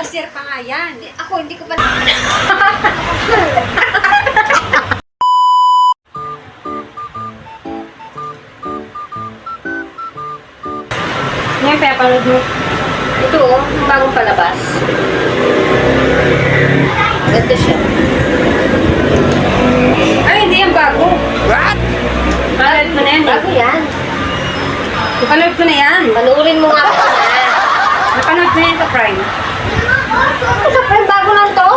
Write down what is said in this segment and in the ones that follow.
Last year pa nga yan. Ako, hindi ko pa... Ngayon, pinapanood mo. Ito, bagong palabas. Ganda siya. Ay, hindi yan bago. What? Napanood mo na yan. Bago yan. Napanood ko na yan. Panuorin mo nga ako na. Napanood ko na yan sa Prime. Ano sa friend, bago lang to?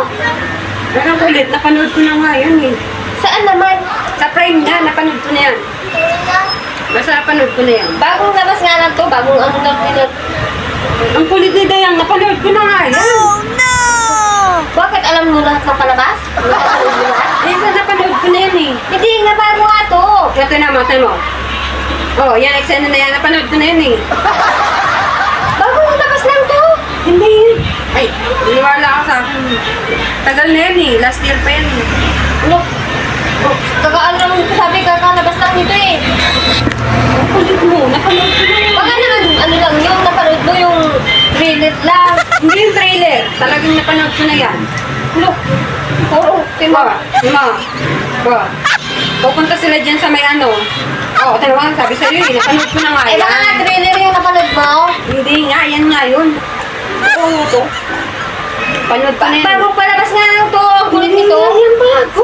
Parang ulit, napanood ko na nga yun eh. Saan naman? Sa Prime na, napanood ko na yan. Basta napanood ko na yan. Bagong labas nga lang to, bagong ano lang pinag... Ang kulit ni Dayang, napanood ko na nga yan. Bakit alam mo lahat ng palabas? Napanood mo lahat? Eh, napanood ko na yan eh. Hindi nga, bago nga to. Ito naman, ito mo. Oh, yan, eksena na yan. Napanood ko na yan eh. Bagong labas lang to. Hindi. Ay, niniwala ka sa akin. Tagal na yan eh. Last year pa yan eh. Ano? Kakaalam mo, sabi kakalabas lang nito eh. Ang kulit mo, napanood ko na yan. Baka naman, ano lang yung napanood mo yung trailer lang. Hindi yung trailer. Talagang napanood ko na yan. Look, puro, Ba, ba. Pupunta sila dyan sa may ano. Oo, talagang sabi sa'yo eh. Napanood ko na nga Eh, baka nga yan. trailer yung napanood mo. Hindi nga, yan nga yun. Oo, to. Panood pa na yan. Bagong palabas nga lang to. Ang kulit nito. Yan bago.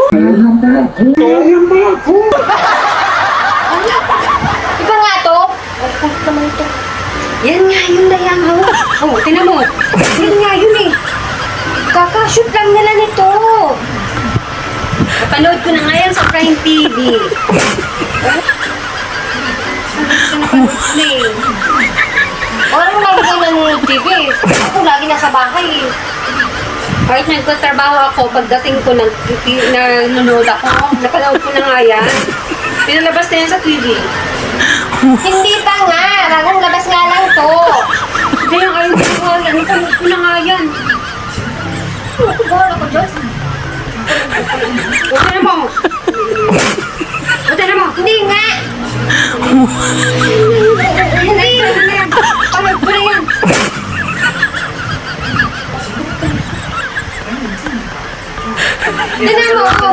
Iba nga to. Ang kulit naman ito. Yan nga yun na yan. Oh, tinan mo. Yan nga yun eh. Kakashoot lang nila nito. Napanood ko na nga yan sa Prime TV. Napanood ko na eh. Walang lagi kayo nanonood TV. Ako lagi nasa bahay eh. Kahit nagtatrabaho ako, pagdating ko nanonood ako, napanood ko na nga yan. Pinalabas na yan sa TV. Hindi pa nga. Bagong labas nga lang to. Hindi yung ayaw ko nga yan. Napanood ko na nga yan. Ako, bahala ko dyan. Buti na mo. Buti na mo. Hindi nga. Hindi. Panood ko na yan. Tignan mo ako.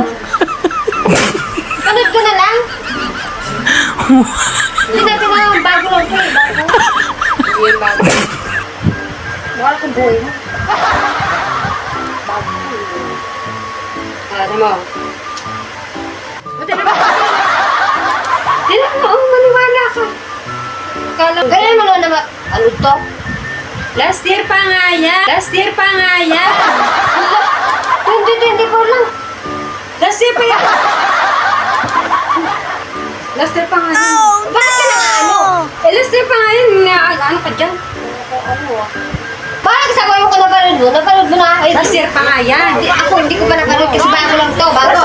Panood ko na lang. Tignan mo, bago lang to eh. Bago. Hindi yan bago. Bahala ko buhay mo. Ano mo? Buti na mo. Tignan mo, maniwala ka. Kala ko. Ganyan mo naman. Ano to? Last year pa nga yan. Last year pa nga yan. 2024 lang. Last year pa yan. Last year pa nga yan. Bakit ka na ano? Eh, last year pa nga yan. Ano ka dyan? Bakit sabi mo ko napanood mo? Napanood mo na. Eh, Last year pa nga yan. Ako hindi ko pa napanood kasi bago lang to. Bago.